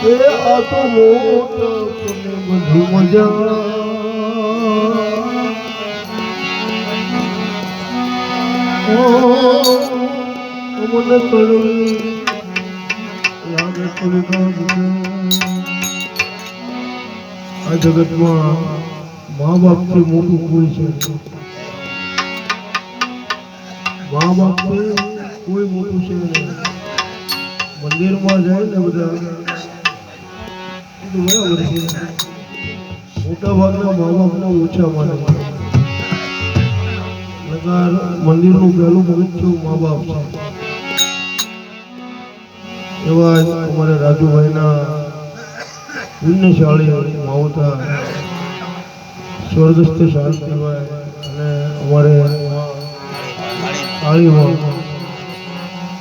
એ આ તો મોટને બધી મજા મને કરું લાગે આ જગતમાં મા બાપથી મોટું કોઈ છે મા બાપથી કોઈ મોટું છે મંદિરમાં જાય ને બધા બરાબર છે મોટા ભાગના મા બાપના ઓછા માને મંદિરનું પહેલું પગથિયું મા બાપ છે એવા અમારે રાજુભાઈના પુણ્યશાળી માવતા સ્વર્ગસ્થ શાંતિભાઈ અને અમારે તાળીમાં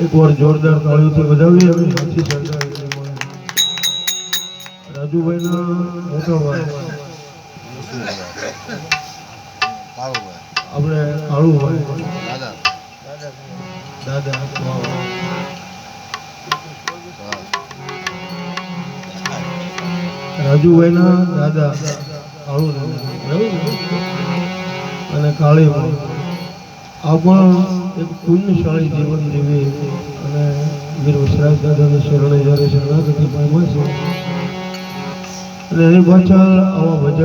એકવાર જોરદાર તાળીઓથી વધાવીએ અમે સાચી સરકાર રાજુભાઈના મોટા ભાઈ આપણે કાળુભાઈ દાદા રાજુભાઈના દાદા કાળુ અને કાળીભાઈ આ પણ એક પુણ્યશાળી જીવન જીવી અને વીર વસરાજ દાદાને શરણે જ્યારે શરણાગતિ પામ્યા છે અને એની પાછળ આવા ભજન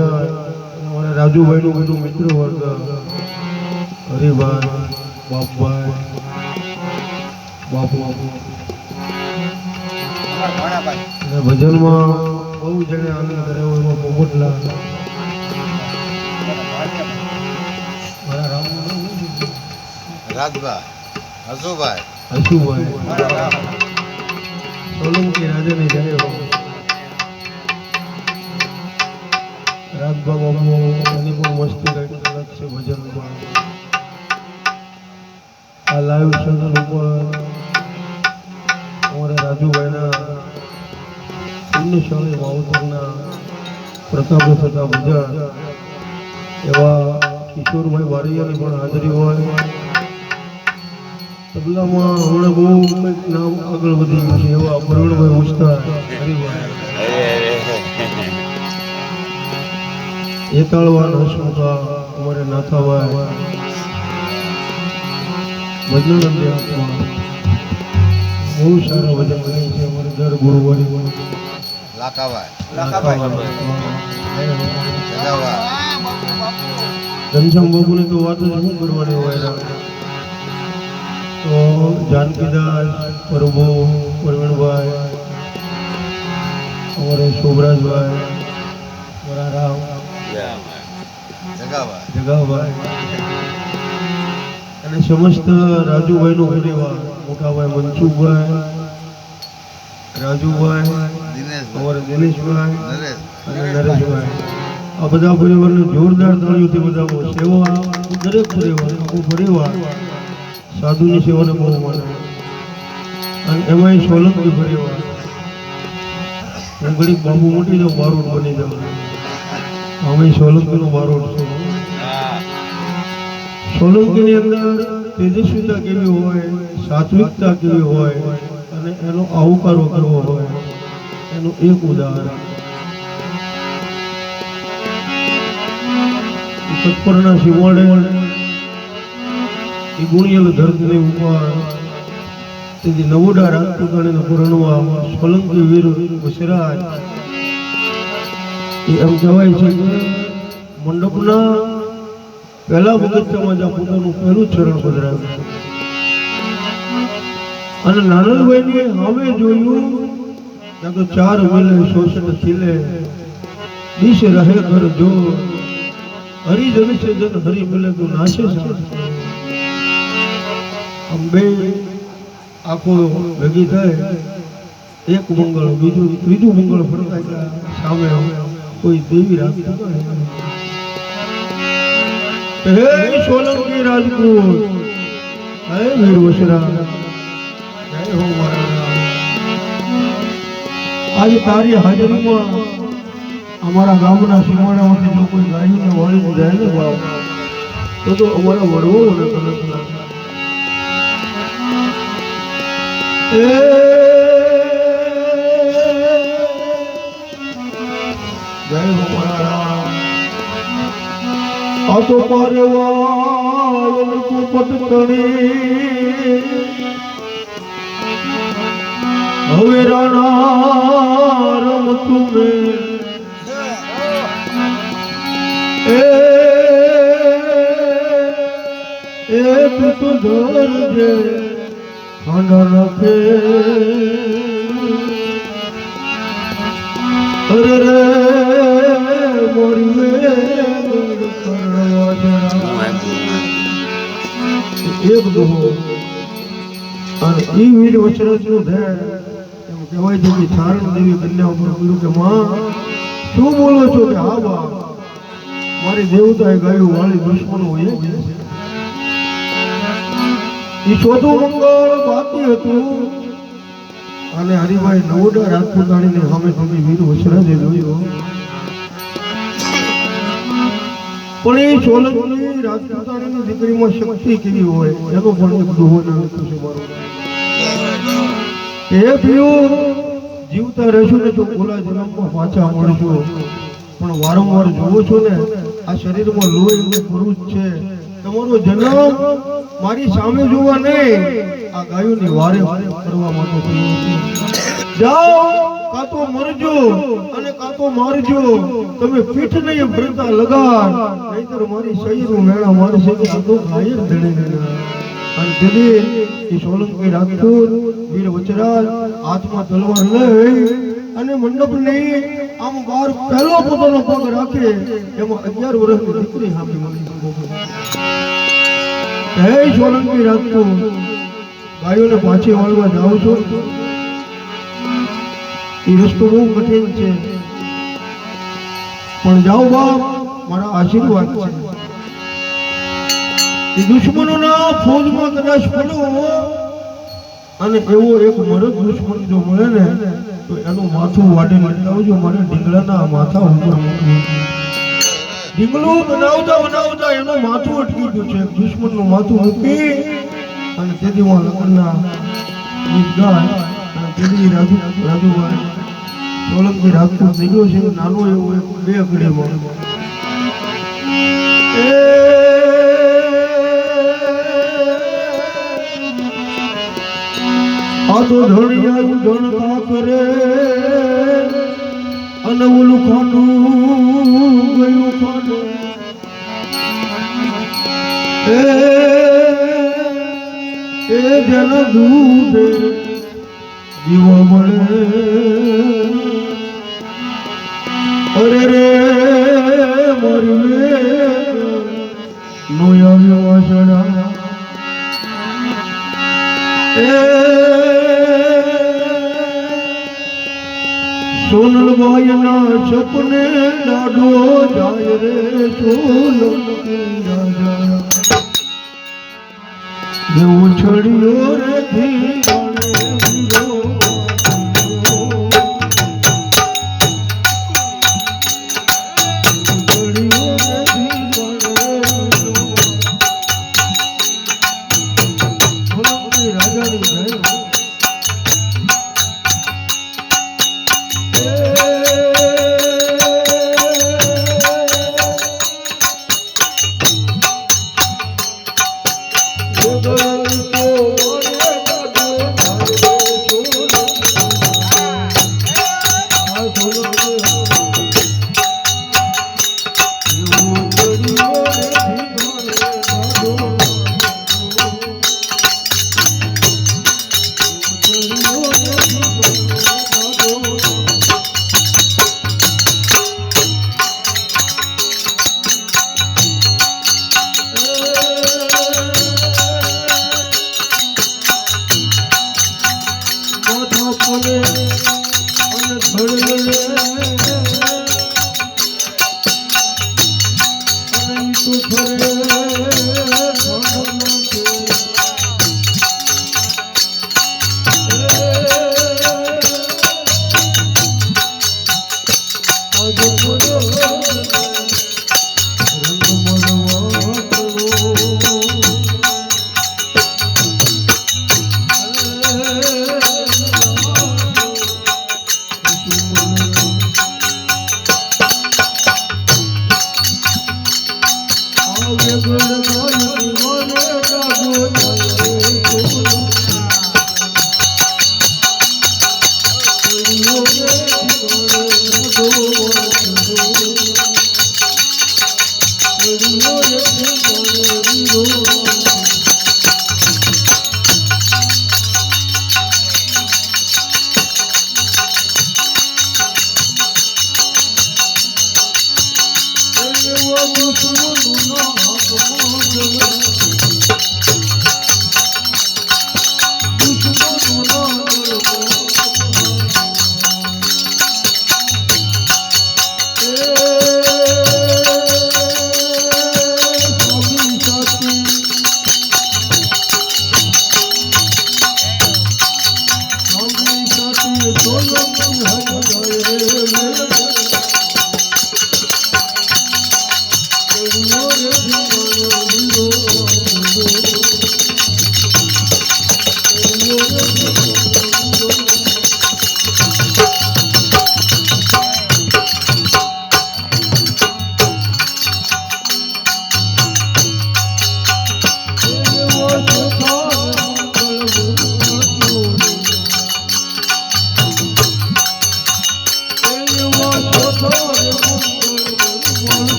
અમારા રાજુભાઈનું બધું મિત્ર વર્ગ હરિભાઈ બાપભાઈ બાપુ અને ભજનમાં બહુ જણે આનંદ કર્યો એમાં પોપટલા મારા રામ રાજભાઈ હસુભાઈ સોલંકી રાજાની જય રાજભા બાબુ એની પણ મસ્તી કઈ અલગ છે ભજનમાં આ લાઈવ ચેનલ ઉપર અમારા રાજુભાઈના પુણ્યશાળી માવતરના પ્રતાપે થતા ભજન એવા કિશોરભાઈ વારિયાની પણ હાજરી હોય તબલામાં હમણાં બહુ કંઈક નામ આગળ વધી ગયું છે એવા પ્રવીણભાઈ મુસ્તા એતાળવા હસમુખા અમારે નાથાભાઈ ભજનાનંદ બહુ સારા ભજન બને છે અમારે દર ગુરુવારે ઘનશ્યામ બાબુની તો વાત જ શું કરવાની હોય તો જાનકીદાસ પ્રભુ પ્રવીણભાઈ અમારે શોભરાજભાઈ મારા રામ જગાભાઈ અને સમસ્ત રાજુભાઈનો પરિવાર મોટાભાઈ મનસુખભાઈ રાજુભાઈ અમારે દિનેશભાઈ અને નરેશભાઈ આ બધા પરિવારને જોરદાર તાળીઓથી બધા સેવા દરેક પરિવાર આખો પરિવાર સાધુની સેવાને બહુ માને અને એમાં સોલંકી પરિવાર હું ઘડીક બાબુ મોટી જાઉં બારોટ બની જાઉં અમે સોલંકીનો બારોટ છું સોલંકીની અંદર તેજસ્વીતા કેવી હોય સાત્વિકતા કેવી હોય અને એનો આવકારો કરવો હોય એનું એક ઉદાહરણ તત્પરના શિવાડે એ ગુણિયલ ધરતીની ઉપર તેથી નવોડા રાજપૂતાણીને પરણવા સોલંકી વીર વસરાજ એ એમ કહેવાય છે કે મંડપના પહેલા પગથિયામાં જ્યાં પોતાનું પહેલું ચરણ પધરાવ્યું અને નાનલભાઈને હવે જોયું ત્યાં તો 4 મિલે 66 ખીલે દિશ રહે ઘર જો હરિજન છે જન હરી મિલે તો નાશે આમ બે આખો ભેગી થાય એક મંગળ બીજું ત્રીજું મંગળ ફરતા સામે કોઈ દેવી રાખતી હે સોલંકી રાજપૂત હે વીર વસરા જય હો મારા આજે તારી હાજરીમાં અમારા ગામના સીમાડામાંથી જો કોઈ ગાયોને વાળી જાય ને ભાવ તો અમારા વડવાઓને કલક લાગે આ તો પારેવાળ પોપટ તણી હવે રાણા રમતું મેં તું તો ધરજે ખાંડા રાખે અરે રે મોરી એક દોહો અને ઈ વીર વચરાજનું ધ્યાન એમ કહેવાય છે કે ચારણ દેવી કન્યા ઉપર બોલ્યું કે માં શું બોલો છો કે હા બા મારી દેવતાએ ગાયું વાળી દુશ્મનો હોય ઈ ચોથું મંગળ બાકી હતું અને હરિભાઈ નવોડા રાજપૂતાણીને સામે તમે વીર વચરાજે જોયો પણ એ સોલંકી રાજપૂતાણીની દીકરીમાં શક્તિ કેવી હોય એનો પણ એક દોહો નાખું છે મારો એ પીયું જીવતા રહેશો ને તો ઓલા જન્મમાં પાછા મળશો પણ વારંવાર જોવો છો ને આ શરીરમાં લોહી અને પુરુષ છે તમારો જન્મ મારી સામે જોવા નહીં આ ગાયોની વારે કરવા માટે થયો છે જાઓ કાં તો મરજો અને કાં તો મારજો તમે પીઠ નહીં ભરતા લગાડ નહીતર મારી શરીરનું મેળા મારશે કે આ તો ગાય જ ધણે અને દિલ્હી એ સોલંકી રાજપૂત વીર વચરાજ હાથમાં તલવાર લઈ અને મંડપ લઈ આમ બહાર પહેલો પોતાનો પગ રાખે એમાં 11 વર્ષની દીકરી સામે મળી હે સોલંકી રાજપૂત ગાયોને પાછી વાળવા જાઓ છો એ રસ્તો બહુ કઠિન છે પણ જાઓ બાપ મારા આશીર્વાદ છે એ દુશ્મનોના ફોજમાં કદાચ પડો અને એવો એક મરદ દુશ્મન જો મળે ને તો એનું માથું વાડે લગાવજો મારે ઢીંગલાના માથા ઉપર મૂકવું ઢીંગલું બનાવતા એનું માથું અટકી ગયું છે દુશ્મનનું માથું મૂકી અને તેથી હું લગ્નના ગીત ગાય અને તેથી રાજુભાઈ સોલંકી રાજપૂત નીકળ્યો છે નાનો એવો એક બે અકડીમાં આ તો ધણિયાયું ધણતા કરે અને ઓલું ખાટું ગયું ખાટું એ જન દૂધ જીવા મળે અરે રે મારી નો આવ્યો વાસણા સોનલભાઈ ના સપને લાડો જાય રે સોલંકી રાજા એવું છડિયો રે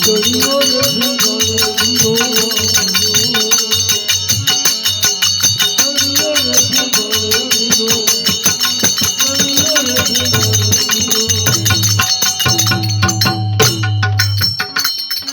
ગળીઓ રે ઠેકાણે દીવો